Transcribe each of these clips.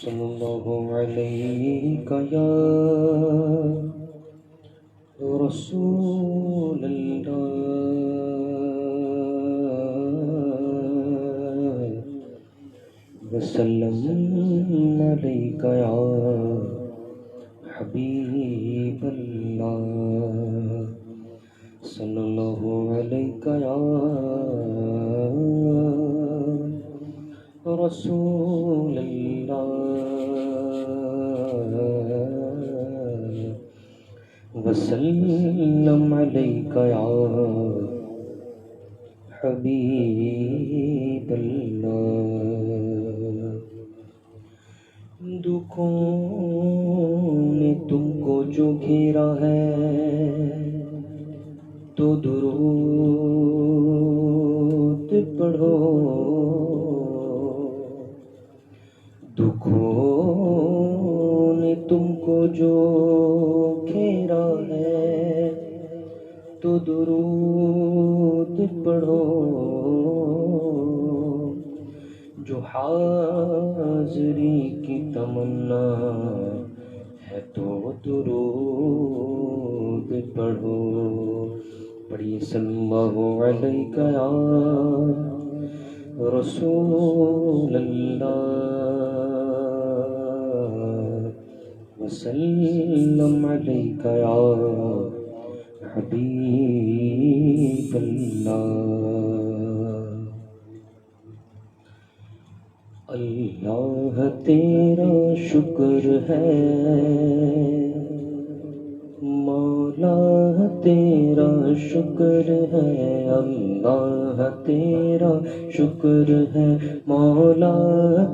صلی اللہ علیہ یا رسول اللہ وسلم علیک یا حبیب اللہ صلی اللہ علیہ یا رسول اللہ وسلم علیک یا حبیب اللہ دکھوں نے تم کو جو گھیرا ہے تو درود پڑھو دکھوں نے تم کو جو گھیرا ہے تو درود پڑھو جو حاضری کی تمنا ہے تو درود پڑھو پڑھیے صلی اللہ علیہ یا رسول اللہ وسلم علیک یا حبیب اللہ اللہ تیرا شکر ہے مولا تیرا شکر ہے اللہ تیرا شکر ہے مولا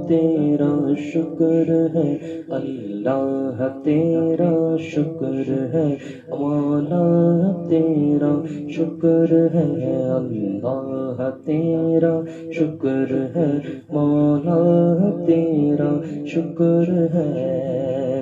تیرا شکر ہے اللہ تیرا شکر ہے مولا تیرا شکر ہے اللہ تیرا شکر ہے مولا تیرا شکر ہے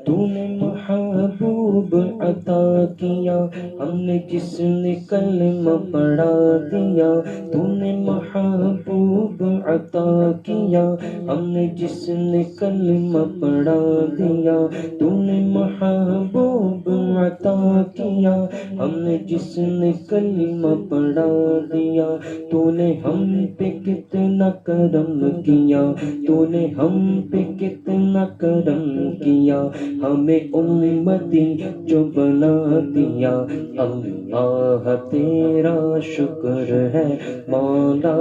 تو نے محبوب عطا کیا ہم نے جس نے کلمہ پڑھا دیا تو نے محبوب عطا کیا ہم نے جس نے کلمہ پڑھا دیا تو نے محبوب عطا کیا ہم نے جس نے کلمہ پڑھا دیا تو نے ہم پہ کتنا کرم کیا تو نے ہم پہ کتنا کرم کیا ہمیں امتی جو بنا دیا اللہ تیرا شکر ہے مولا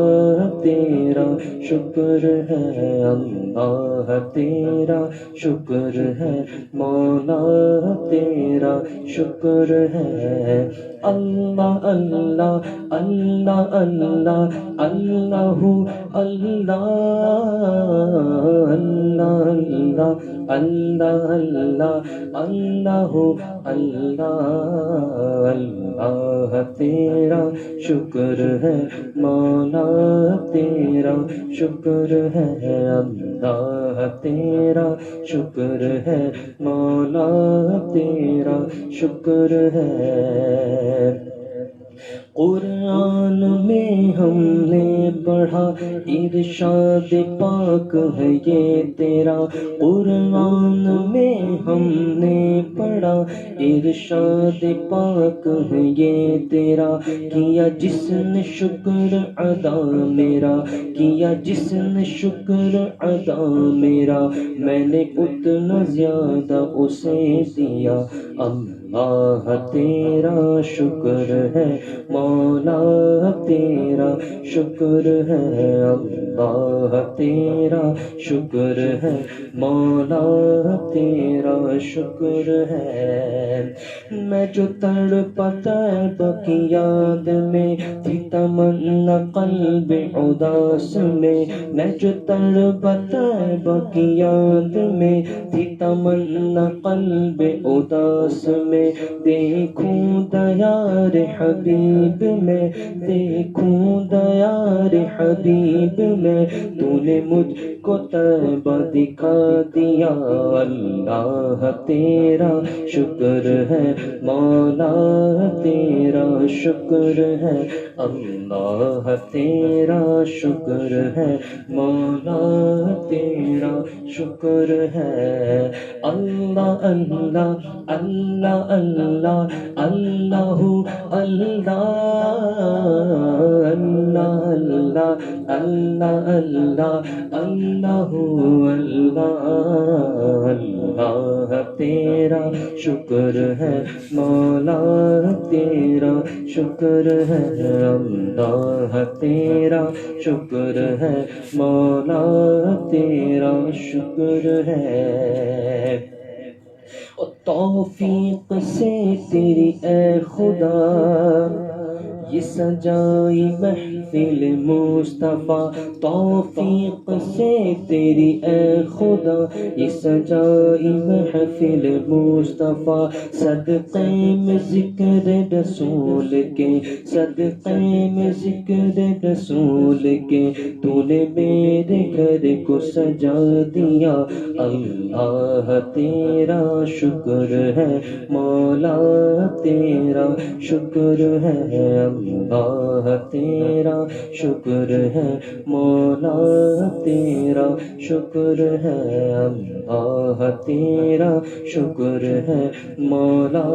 تیرا شکر ہے اللہ تیرا شکر ہے مولا تیرا شکر ہے اللہ اللہ اللہ اللہ اللہ اللہ اللہ اللہ اللہ اللہ اللہ اللہ تیرا شکر ہے مولا تیرا شکر ہے اللہ تیرا شکر ہے مولا تیرا شکر ہے قرآن میں ہم نے پڑھا ارشاد پاک ہے یہ تیرا قرآن میں ہم نے پڑھا ارشاد پاک ہے یہ تیرا کیا جس نے شکر ادا میرا کیا جس نے شکر ادا میرا میں نے اتنا زیادہ اسے دیا اللہ تیرا شکر ہے مولا تیرا شکر ہے اللہ تیرا شکر ہے مولا تیرا شکر ہے میں جو تڑپا طیب کی یاد میں تھی تمنا قلب اداس میں جو تڑپا طیب کی یاد میں تھی تمنا قلب اداس میں دیکھوں دیار حبیب میں دیکھوں دیار حبیب میں تو نے مجھ کو طیبہ دکھا دیا. اللہ تیرا شکر ہے مولا تیرا شکر ہے. اللہ تیرا شکر ہے مولا تیرا شکر ہے. اللہ اللہ اللہ اللہ اللہ اللہ اللہ اللہ اللہ اللہ اللہ اللہ اللہ تیرا شکر ہے مولا تیرا شکر ہے. اللہ تیرا شکر ہے مولا تیرا شکر ہے. اور توفیق سے تیری اے خدا یہ سجائی محفل مصطفیٰ. توفیق سے تیری اے خدا یہ سجائی محفل مصطفیٰ. صدقے میں ذکر رسول کے صدقے میں ذکر رسول کے تو نے میرے گھر کو سجا دیا. اللہ تیرا شکر ہے مولا تیرا شکر ہے. اللہ تیرا شکر ہے مولا تیرا شکر ہے. اللہ تیرا شکر ہے مولا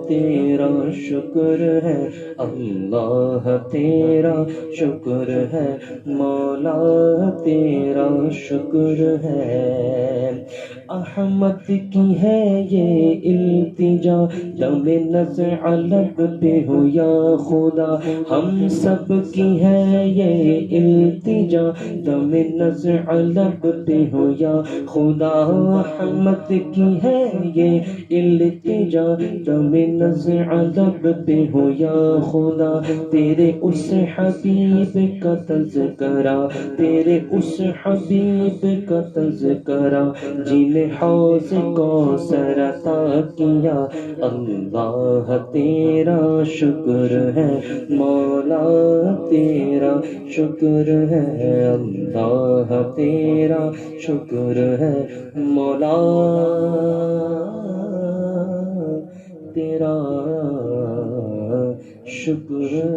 تیرا شکر ہے. اللہ تیرا شکر ہے مولا تیرا شکر ہے. احمد کی ہے یہ التجا دم نزع لب پہ ہو یا خدا. ہم سب کی ہے یہ التجا دم نزع لب پہ ہو یا خدا. احمد کی ہے یہ التجا دم نزع لب پہ ہو یا خدا. تیرے اس حبیب کا تذکرہ تیرے اس حبیب کا تذکرہ جنہیں حوض کوثر عطا کیا. اللہ تیرا شکر ہے مولا تیرا شکر ہے. اللہ تیرا شکر ہے مولا تیرا شکر ہے.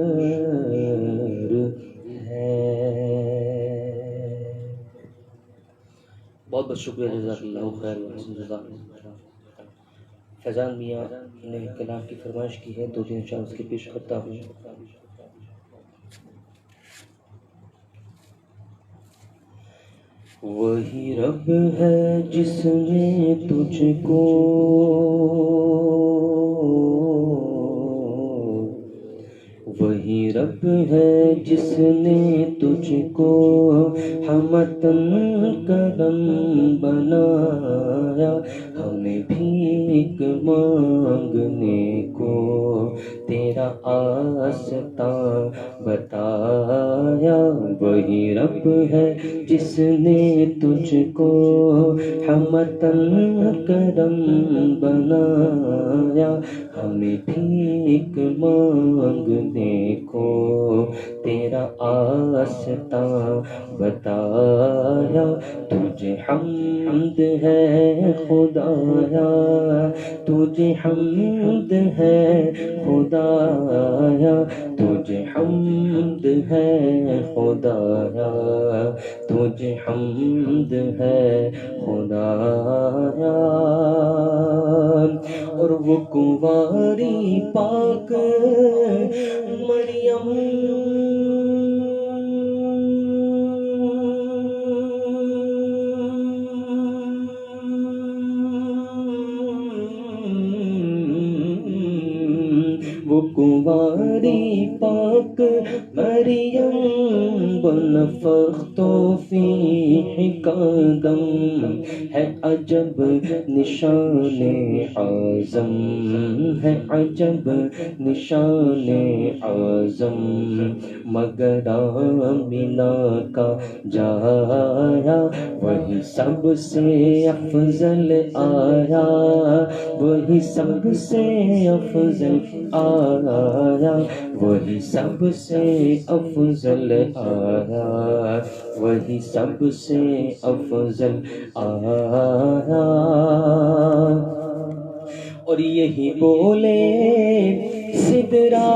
بہت بہت شکریہ. جزاک اللہ خیر. فیضان میاں نے کلام کی فرمائش کی ہے 2-3 اشعار اس کے پیش کرتا ہوں. وہی رب ہے جس نے تجھ کو وہی رب ہے جس نے تجھ کو ہمتن کرم بنایا. ہمیں بھیک مانگنے کو تیرا آستاں بتایا. وہی رب ہے جس نے تجھ کو ہمتن کرم بنایا. ہمیں بھیک مانگنے کو تیرا آستاں بتایا. تجھے حمد ہے خدایا تجھے حمد ہے خدایا. تجھے حمد ہے خدایا تجھے حمد ہے خدایا. اور وہ کنواری پاک مریم وہ کنواری پاک مریم ونفخت فیہ قدم ہے عجب نشان اعظم ہے عجب نشان اعظم. مگر آمنہ کا جایا وہی سب سے افضل آیا وہی سب سے افضل آیا. آیا، وہی سب سے افضل آیا، وہی سب سے افضل آیا، اور یہی بولے سدرا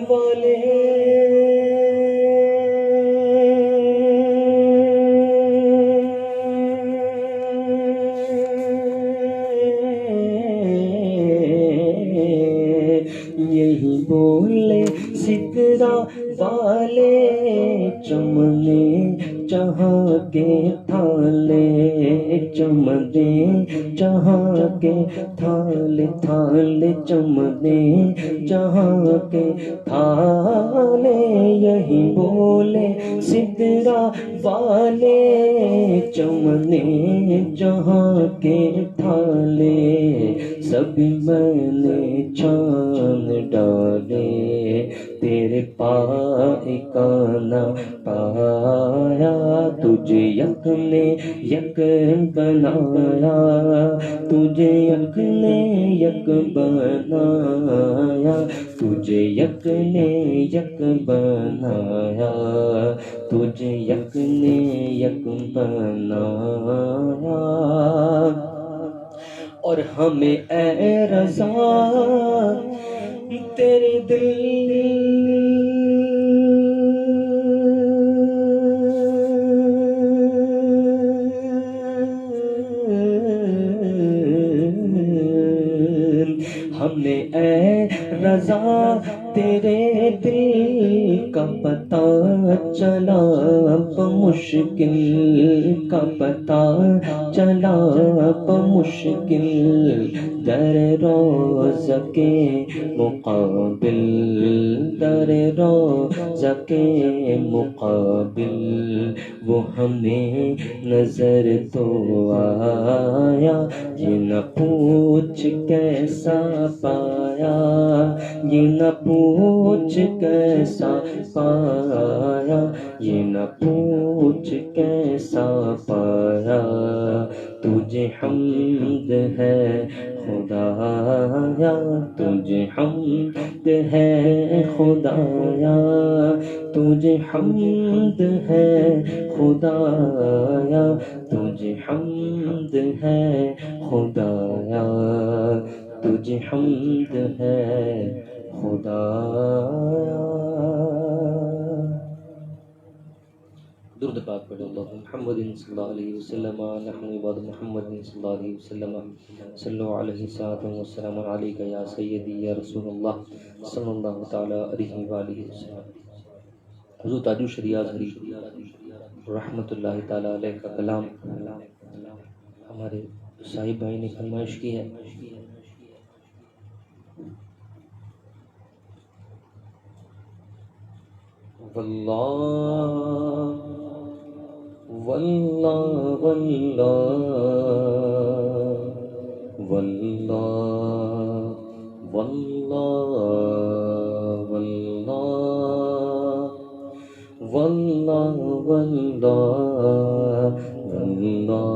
والے یہی بولے سدرا والے چمنے جہاں کے تھالے، چمنے جہاں کے تھالے، تھالے چمنے جہاں کے تھالے، یہی بولے سدرا والے چمنے جہاں کے تھالے، سبھی میں نے چھان ڈالے، تیرے پائے کا نہ پایا، تجھے یک نے یک بنایا، تجھے یک نے یک بنایا، تجھے یک نے یک بنایا، تجھے یک نے یک بنایا، اور ہمیں اے رضا تیرے دل ہمیں اے رضا تیرے دل کا پتہ چلا، بمشکل کا پتہ چلا، بمشکل در روضہ کے مقابل، در روضہ کے مقابل وہ ہمیں نظر تو آیا، یہ نہ پوچھ کیسا پایا، یہ نہ پوچھ کیسا پایا، یہ نہ پوچھ کیسا پایا، تجھے حمد ہے خدایا، تجھے حمد ہے خدایا، تجھے حمد ہے خدایا، تجھے حمد ہے خدایا، تجھے حمد ہے خدایا۔ درود پاک پڑھو، اللہم محمد صلی اللہ علیہ وسلم، نحن عباد محمد صلی اللہ علیہ وسلم، صلو علیہ وسلم علیک یا سیدی یا رسول اللہ صلی اللہ تعالی علیہ وآلہ وسلم۔ حضور تاج الشریعہ ظہری رحمۃ اللہ تعالی علیہ کا کلام ہمارے صاحب بھائی نے فرمائش کی ہے۔ واللہ واللہ واللہ واللہ واللہ واللہ واللہ واللہ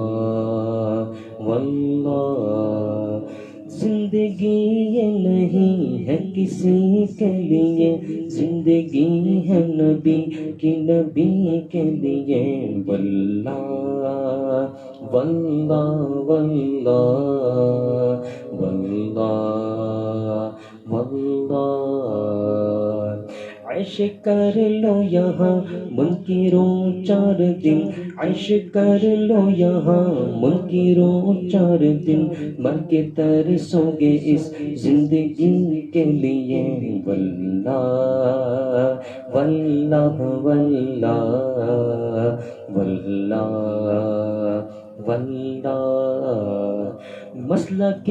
واللہ، زندگی یہ نہیں ہے کسی کے لیے، زندگی ہے نبی کی، نبی کے لیے، واللہ واللہ واللہ واللہ واللہ، عیش کر لو یہاں منکروں 4 دن، عیش کر لو یہاں منکروں 4 دن، مر کے ترسو گے اس زندگی کے لیے، واللہ واللہ واللہ واللہ واللہ، مسلک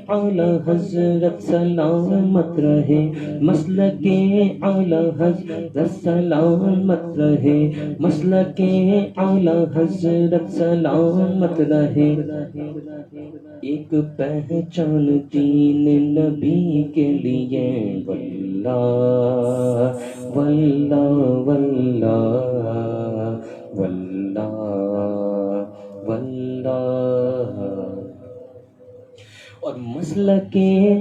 اعلی حضرت سلامت رہے، مسلک اعلی حضرت سلامت رہے، مسلک اعلی حضرت سلامت رہے، ایک پہچان دین نبی کے لیے، واللہ واللہ واللہ واللہ واللہ، اور مسلک مسلک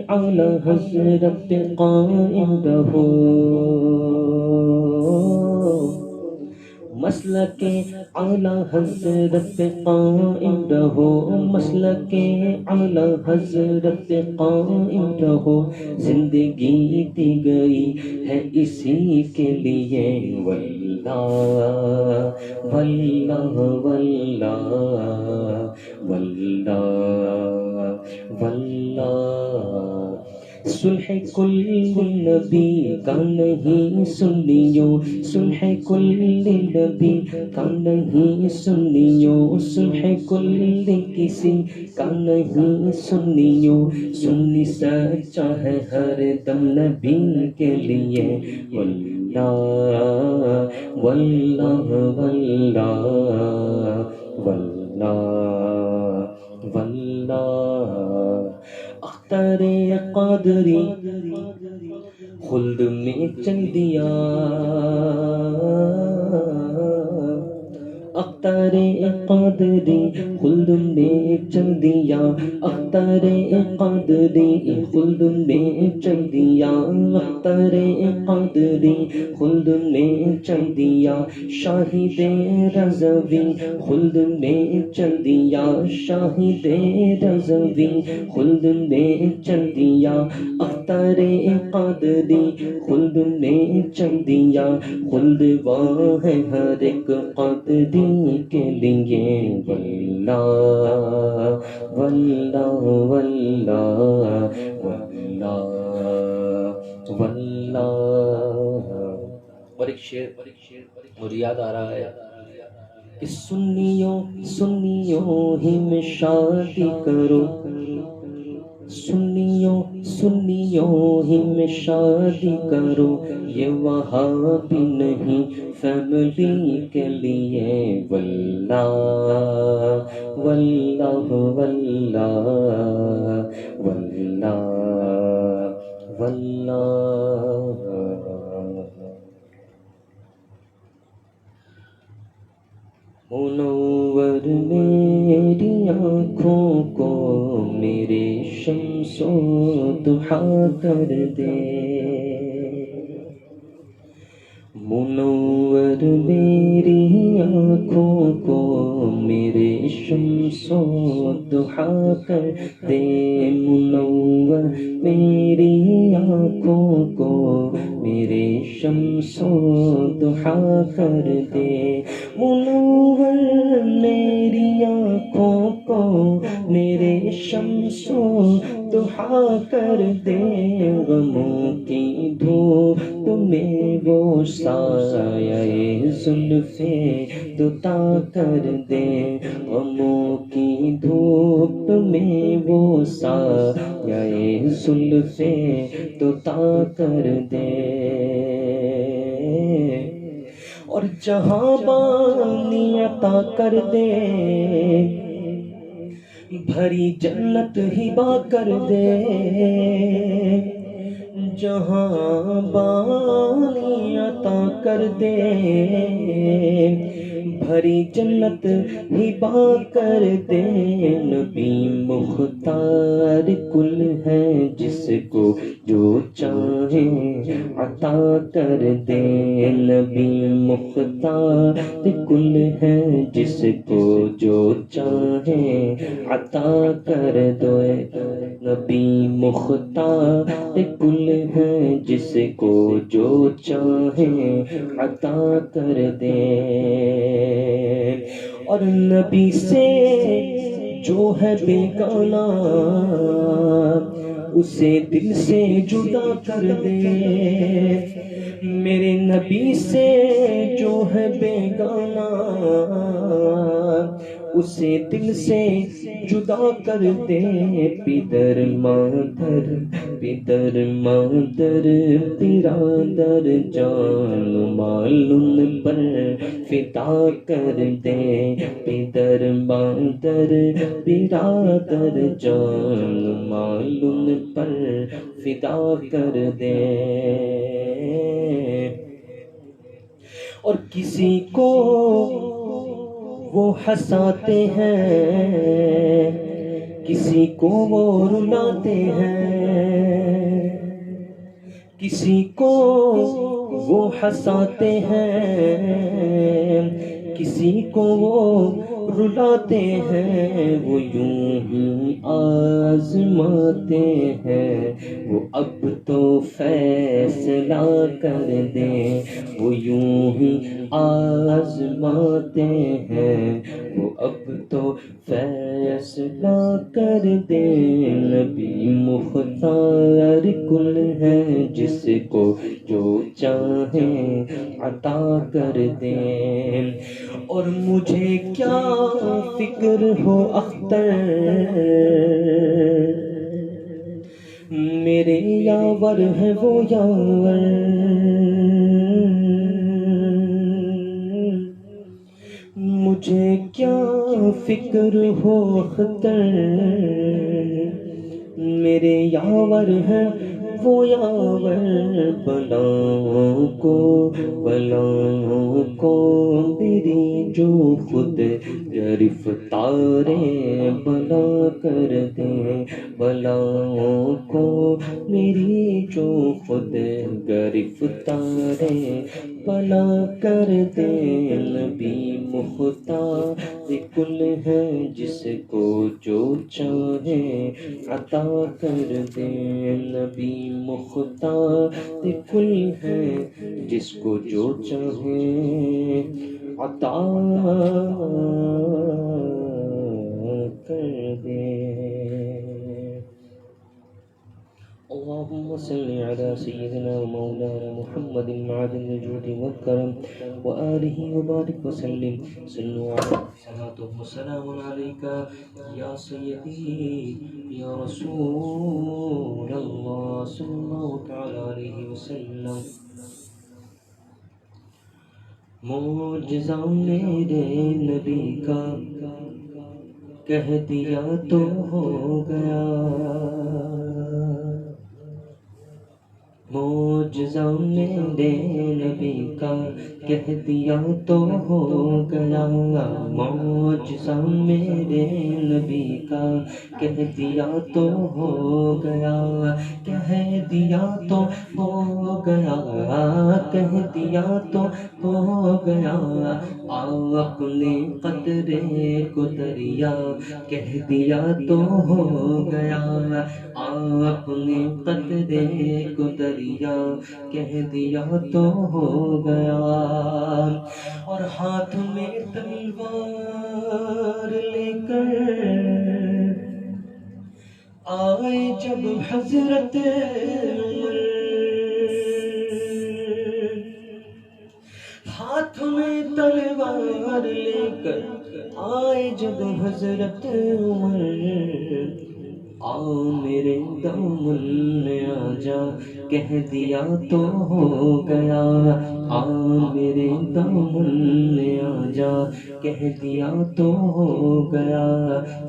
اعلی حضرت قائم رہو، مسلک اعلی حضرت قائم رہو، مسلک اعلی حضرت قائم رہو، زندگی دی گئی ہے اسی کے لیے، واللہ واللہ واللہ واللہ واللہ۔ صلح کل نبی کا نہیں سنیوں، صلح کل نبی کا نہیں سنیوں، صلح کل کسی کا نہیں سنیوں، سنی سچا ہے ہر دم نبی کے لیے، واللہ واللہ واللہ واللہ واللہ۔ اختر قادری خلد میں چل دیا، اختر قادری خلد میں چل دیا، اختر قادری خلد میں چل دیا، اختر قادری خلد میں چل دیا، شاہد رضوی خلد میں چل دیا، شاہد رضوی خلد میں چل دیا، اختر قادری خلد میں چل دیا، خلد وہاں ہے ہر ایک قادری کے لیے، واللہ واللہ واللہ واللہ واللہ۔ اور ایک شعر مجھے یاد آ رہا ہے کہ سنیوں ہی میں شادی کرو، سنیوں ہی میں شادی کرو، یہ وہابی نہیں فیملی کے لیے، واللہ واللہ واللہ واللہ واللہ۔ منور میری آنکھوں کو میرے شمس و ضحیٰ کر دے، منور میری آنکھوں کو میرے شمس و ضحیٰ کر دے، منور میری آنکھوں کو میرے شمس و ضحیٰ کر دے، منور میری آنکھوں کو میرے شمس و ضحیٰ کر دے، غموں کی دھوپ میں وہ سایہ زلف دوتا کر دے، غموں کی دھوپ میں وہ سایہ زلف دوتا کر دے، اور جہاں بانی عطا کر دے، بھری جنت ہبا کر دے، جہاں بانی عطا کر دے، بھری جنت ہبا کر دے، نبی مختار کل ہے جس کو جو چاہے عطا کر دے، نبی مختار کل ہے جس کو جو چاہے عطا کر دے، نبی مختار کل ہے جس کو جو چاہے عطا کر دے، اور نبی سے جو ہے بیگانہ اسے دل سے جدا کر دے، میرے نبی سے جو ہے بیگانہ اسے دل سے جدا کر دے، پدر مادر پدر مادر برادر جان مال ان پر فدا کر دے، پدر مادر برادر جان مال ان پر فدا کر دے، اور کسی کو وہ ہنساتے ہیں کسی کو وہ رلاتے ہیں، کسی کو وہ ہنساتے ہیں، کسی کو وہ رلاتے ہیں، وہ یوں ہی آزماتے ہیں، وہ اب تو فیصلہ کر دیں، وہ یوں ہی آزماتے ہیں، وہ اب تو فیصلہ کر دیں، نبی مختار کل ہے، جس کو جو چاہیں عطا کر دیں، اور مجھے کیا فکر ہو اختر، میرے یاور ہے وہ یاور، مجھے کیا فکر ہو اختر، میرے یاور ہے وہ یاور، بلاؤں کو میری جو خود گرفتار بلا کر دیں، بلاؤں کو میری جو خود گرفتار بلا کر دیں، نبی مختار کل ہے، جس کو جو چاہے عطا کر دیں، نبی مختار کل ہے، جس کو جو چاہے عطا کر دیں۔ اللهم صل على سيدنا ومولانا محمد معدن الجود والكرم وآله وبارك وسلم، صلوا عليه صلاة وسلام عليك يا سيدي يا رسول الله صلى الله تعالى عليه وسلم۔ معجزہ میرے نبی کا کہہ دیا تو ہو گیا، معجزہ میرے نبی کا کہہ دیا تو ہو گیا، معجزہ میرے نبی کا کہہ دیا تو ہو گیا، کہہ دیا تو ہو گیا، کہہ دیا تو ہو گیا، آپ نے قطرے کو دریا کہہ دیا تو ہو گیا، آپ نے قطرے کو دریا کہہ دیا تو ہو گیا، اور ہاتھ میں تلوار لے کر آئے جب حضرت عمر، ہاتھ میں تلوار لے کر آئے جب حضرت عمر، آؤ میرے دامن میں آ جا کہہ دیا تو ہو گیا، آؤ میرے دامن میں آ جا کہہ دیا تو ہو گیا،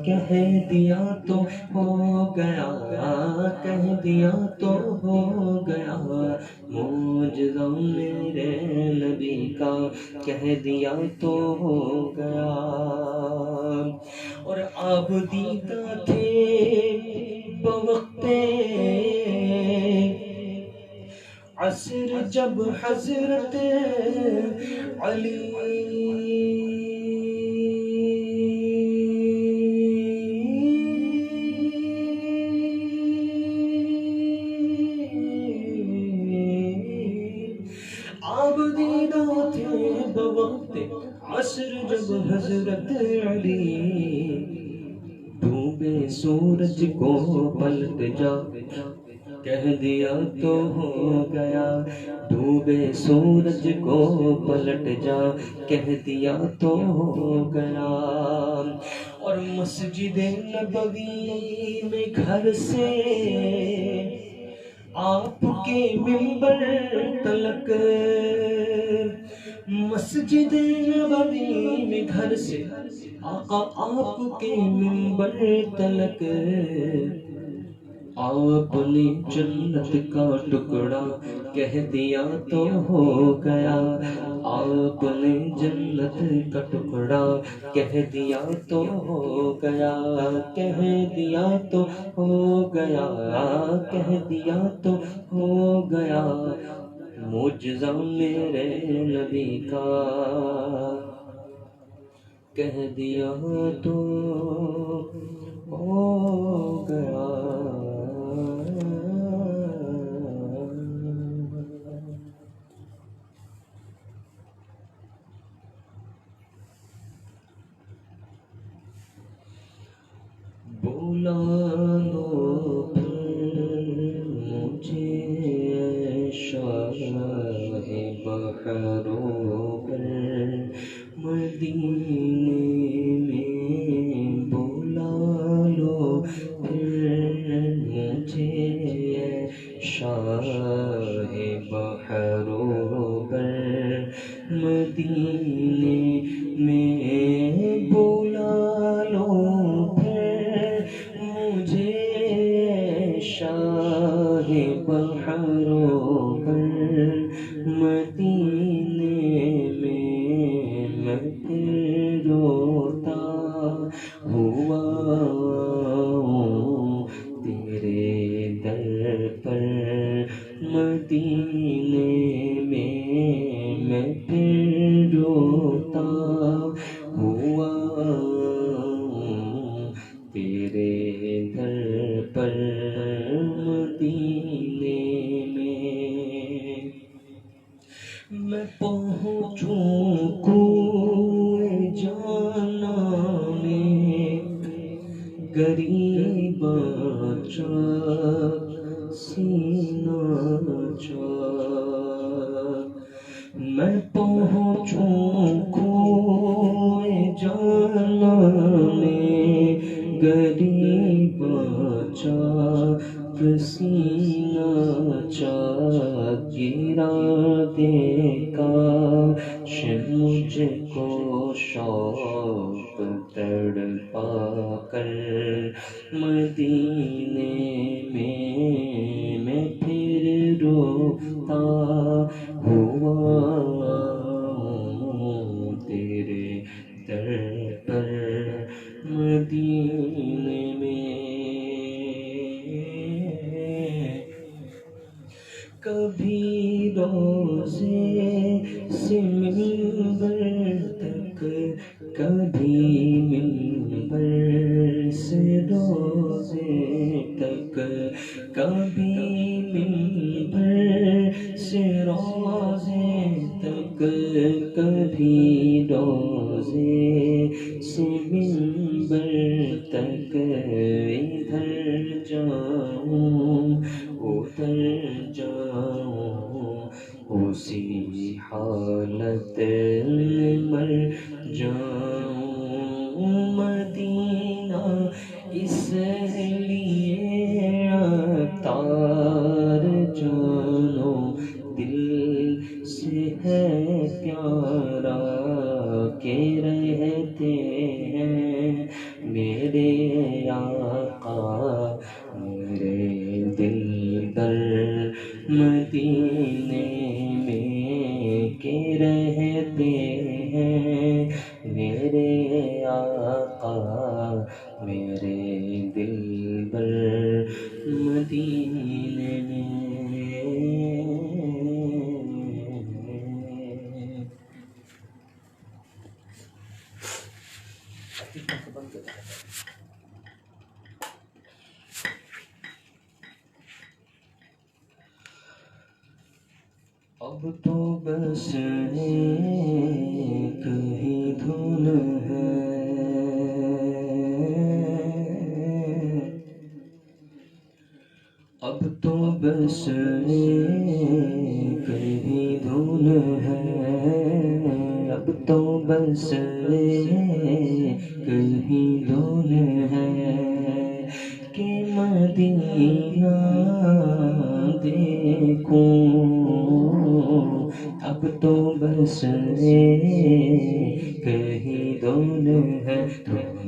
کہہ دیا تو ہو گیا، کہہ دیا تو ہو گیا، معجزہ میرے نبی کا کہہ دیا تو ہو گیا، اور آپ دیدہ تھے بوقت عصر جب حضرت علی آپ دیدہ تھے بوقت عصر جب حضرت علی، ڈوبے سورج کو پلٹ جا کہہ دیا تو ہو گیا، ڈوبے سورج کو پلٹ جا کہہ دیا تو ہو گیا، اور مسجد نبوی میں گھر سے آپ کے ممبر تلک، مسجد نبوی میں گھر سے آقا آپ کے ممبر تلک، آپ نے جنت کا ٹکڑا کہہ دیا تو ہو گیا، آپ نے جنت کا ٹکڑا کہہ دیا تو ہو گیا، کہہ دیا تو ہو گیا، کہہ دیا تو ہو گیا، معجزہ میرے نبی کا کہہ دیا تو ہو گیا۔ بولا لو پھر مجھے شاہ بحروں پر مدینے میں، بولا لو پھر مجھے شاہ بحروں پر مدینے میں، بولا لو پھر مجھے شاہ بحروں پر مدینے میں، میں پھر روتا ہوا تیرے در پر مدینے میں، میں پھر روتا ہوا تیرے در پر مدینے میں، میں پہنچوں کوئے جانا میں غریب چاک سینہ چاک، میں پہنچوں کوئے جانا میں غریب چاک سینہ چاک، گرا دے کاش مجھ کو شوق تڑپا کر مدینے میں، میں پھر روتا ہوا تیرے در پر مدینے میں، کبھی روزے سے منبر تک، کبھی منبر سے روزے تک، کبھی منبر سے روزے تک، کبھی روزے سے منبر تک، ادھر جاؤں ادھر جاؤں اسی حالت میں مر جاؤں، مدینہ اس لیے عطار جانو دل سے ہے پیارا کہ رہتے ہیں میرے آقا میرے دل در مدینے میں، کہ رہتے ہیں میرے آقا میرے دل بر مدینے میں۔ اب تو بس ایک ہی دھن ہے، اب تو بس ایک ہی دھن ہے، اب تو بس ایک ہی دھن ہے کہ مدینہ دیکھوں، اب تو بس ایک ہی دھن ہے، تو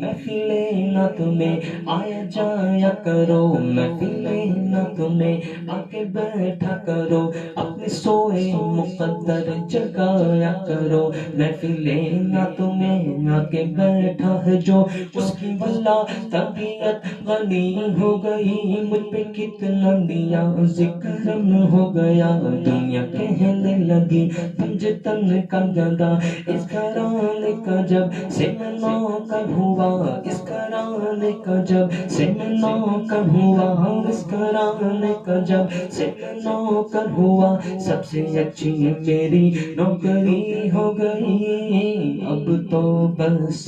محفلیں نعت میں آیا جایا کرو، محفلیں نعت میں آ کے بیٹھا کرو، اپنے سوئے مقدر جگایا کرو، محفلیں نعت میں آ کے بیٹھا ہے جو، اس کی واللہ طبیعت غنی ہو گئی، مجھ پہ کتنا دیا ذکرم ہو گیا، دنیا کہنے لگی تنج تن کا گدا، اس گھرانے کا جب سے میں نوکر ہوا، اس گھرانے کا جب سے میں نوکر ہوا، اس گھرانے کا جب سے میں نوکر ہوا، سب سے اچھی میری نوکری ہو گئی، اب تو بس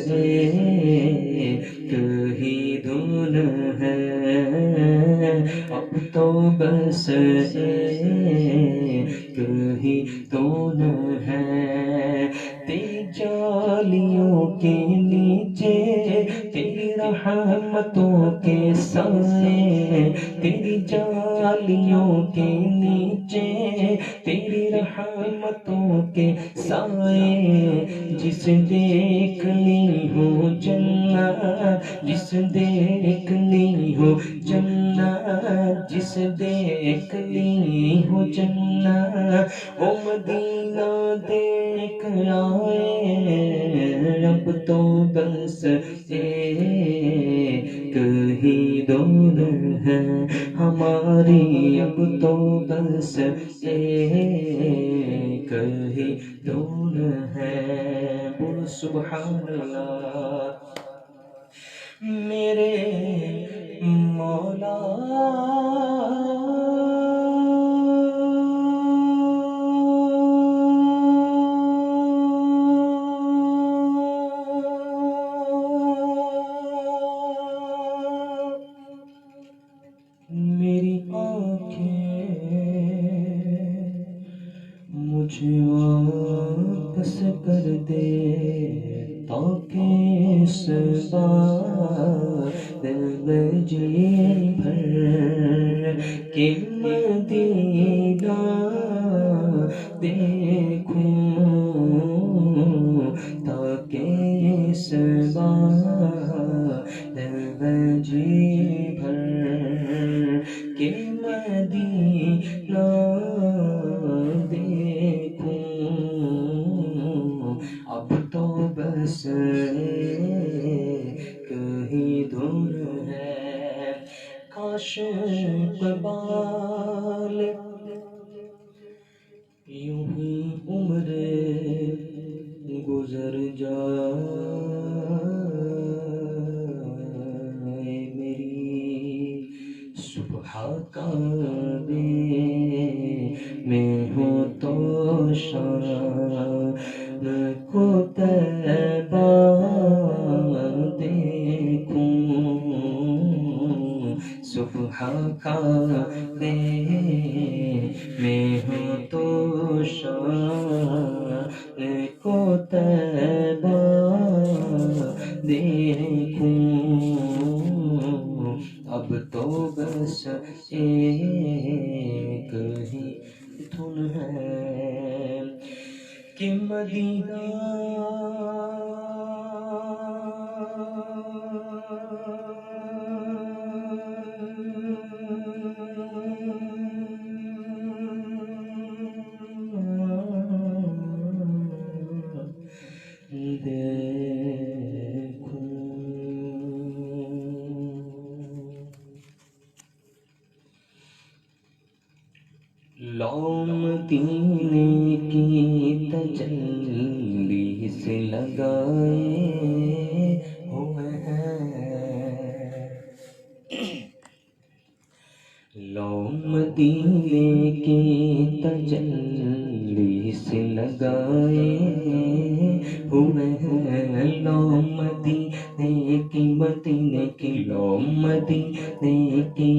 ایک ہی دھن ہے، اب تو بس ایک ہی دھن ہے، تیری جالیوں کے نیچے تیری رحمتوں کے سائے، تیری جالیوں کے نیچے تیری رحمتوں کے سائے، جس دیکھنی ہو جنت، جس دیکھنی ہو جنت، جس دیکھنی ہو جنت، وہ مدینہ دیکھ آئے، اب تو بس ایک ہی دور ہے ہماری، اب تو بس ایک ہی دور ہے، بول سبحان اللہ میرے مولا، میری آنکھیں مجھے واپس کر دے، تاکہ اس بار میں جی بھر کے مدینہ دیکھوں، تاکہ اس بار میں جی بھر کے مدینہ دیکھوں، اب تو بس ایک ہی دھن ہے، کاش اقبال یوں ہی عمر گزر جائے میری، صبح کعبے میں ہو تو شام کو طیبہ دیکھوں، صبح کعبے میں ہو تو شام کو طیبہ دیکھوں، اب تو بس ایک ہی دھن ہے کہ مدینہ مدینے کی تجلی سے لگائے ہوئے ہیں، لو مدینے کی تجلی سے لگائے ہوئے ہیں، لو مدینے کی، مدینے کی، لو مدینے کی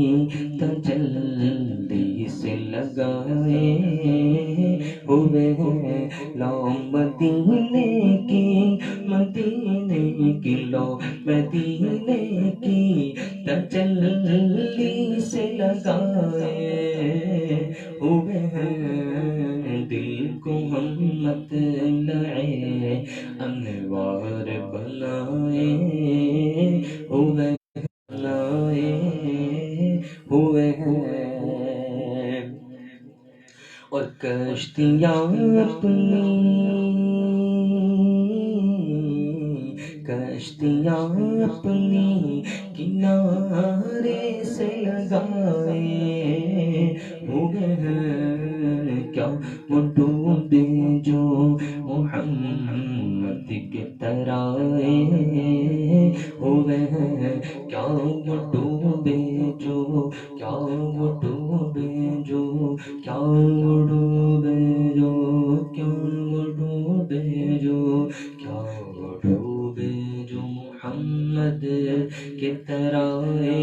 تجلی سے لگائے ہوئے ہیں، لو مدینے کی، مدینے کی، لو مدینے کی تجلی سے لگائے ہوئے ہیں، دل کو ہم مطلع انوار بنائے کشتیاں اپنی کشتیاں اپنی کنارے سے لگائے ہوئے ہیں کیا وہ ڈوبے جو محمد کے ترائے ہوئے ہیں کیا وہ ڈوبے جو کیا وہ ڈوبے جو کیا وہ ڈوبے جو کیا وہ ڈوبے جو کیا وہ ڈوبے جو محمد کے ترائے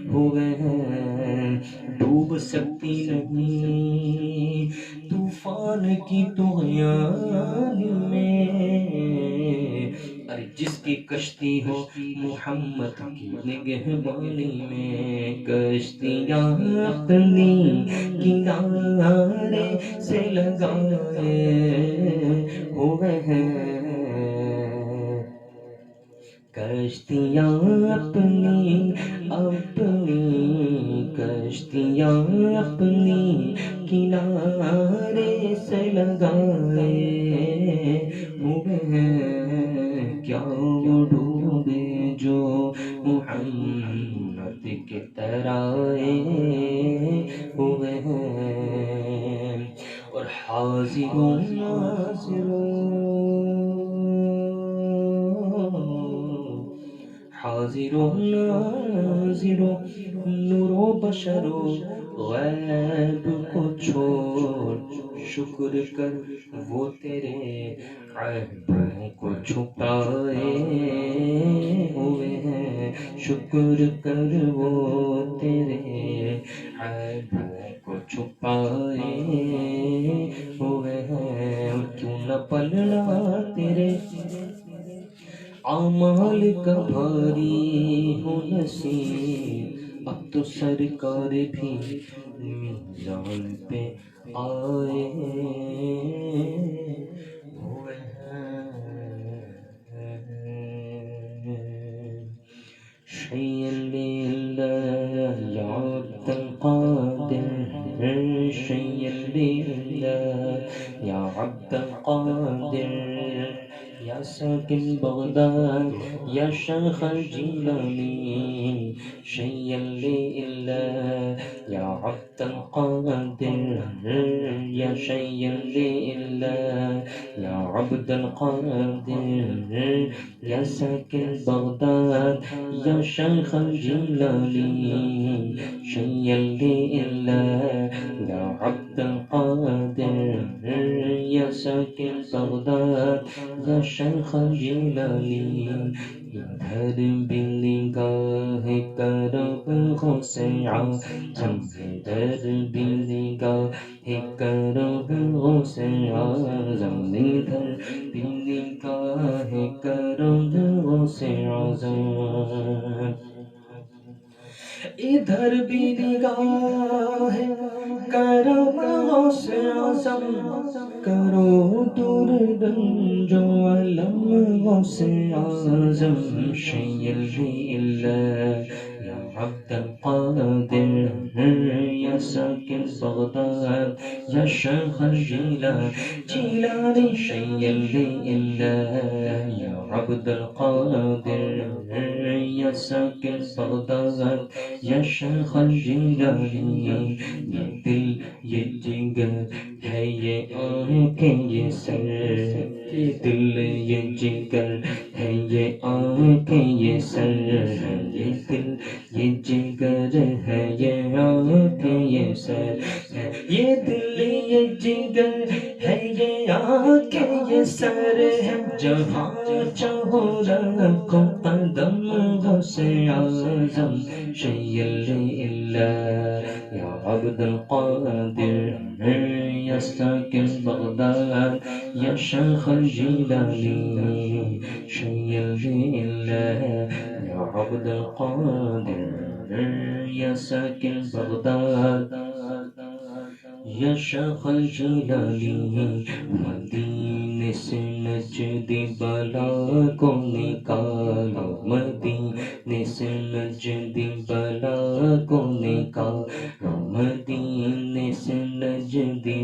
ہوئے ہیں ڈوب سکتی نہیں طوفان کی طغیان میں ارے جس کی کشتی ہو محمد کی نگہبانی میں کشتیاں اپنی کنارے سے لگائے ہوئے ہیں کشتیاں اپنی اپنی کشتیاں اپنی کنارے سے لگائے ہوئے ہیں کیا وہ ڈوبے جو محمد کے ترائے ہوئے ہیں اور حاضروں حاضروں ناظروں نور و بشر و غیب کو چھوڑ شکر کر وہ تیرے عیبوں کو چھپائے ہوئے ہیں شکر کر وہ تیرے عیبوں کو چھپائے ہوئے ہیں اور کیوں نہ پلڑا تیرے اعمال کا بھاری ہو نصیب اب تو سرکار بھی میزان پہ آئے ہوئے ہیں شیئا للہ یا عبد القادر شیئا للہ یا عبد القادر یا ساکن بغداد یا شیخ الجیلانی شیئا للہ یا عبد القادر یا شیئا للہ یا عبد القادر یا ساکن بغداد یا شیخ الجیلانی شیئا للہ یا عبد القادر یا ساکن بغداد یا شیخ الجیلانی ادھر بھی نگاہ کرو ہو سعادم ادھر بھی نگاہ کرو ہو سعادم ادھر بھی نگاہ کرو ہو سعادم ادھر بھی نگاہ کرم غوث اعظم کرو دور رنج و علم غوث اعظم شیئا للہ یا عبد القادر یا ساکن بغداد یا شیخ الجیلانی شیئا للہ یا عبد القادر یا ساکن بغداد یا شیخ الجیلانی یہ دل یہ جگر ہے یہ آنکھیں یہ سر یہ دل یہ جگر ہے یہ آنکھیں یہ سر یہ دل یہ جگر ہے یہ آنکھیں یہ سر یہ دل یہ جگر ہے یہ آنکھیں یہ سر ہے جہاں چاہو رکھو قدم غوث اعظم شیئا للہ یا عبد القادر یا ساکن بغداد یا شیخ الجیلانی شیئا للہ یا عبد القادر یا ساکن بغداد یا شیخ الجیلانی مدینے سے نجدی بلا کو نکالو مدینے سے نجدی بلا کو نکالو مدینے سے نجدی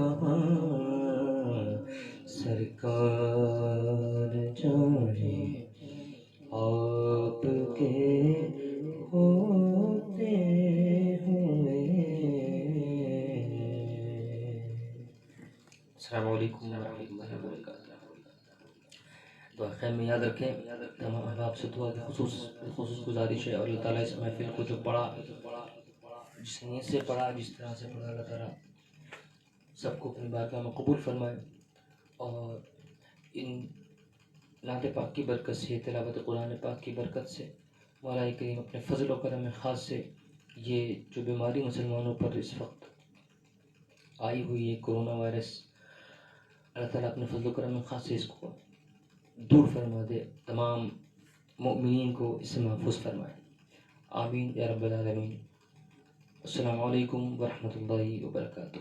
کہاں سرکار جانے آپ کے ہوتے ہوئے۔ السلام علیکم ورحمۃ اللہ وبرکاتہ۔ دعا خیر میں یاد رکھیں، تمام احباب سے دعا کی خصوص گزارش ہے، اور اللہ تعالیٰ اس محفل کو جو پڑھا، جس نیت سے پڑھا، جس طرح سے پڑھا، اللہ تعالیٰ سب کو اپنی بارگاہ میں قبول فرمائے، اور ان نعت پاک کی برکت سے، تلاوت قرآن پاک کی برکت سے، مولا کریم اپنے فضل و کرم خاص سے یہ جو بیماری مسلمانوں پر اس وقت آئی ہوئی ہے، کرونا وائرس، اللہ تعالیٰ اپنے فضل و کرم خاص سے اس کو دور فرما دے، تمام مؤمنین کو اس سے محفوظ فرمائے، آمین یا رب العالمین۔ السلام علیکم ورحمۃ اللہ وبرکاتہ۔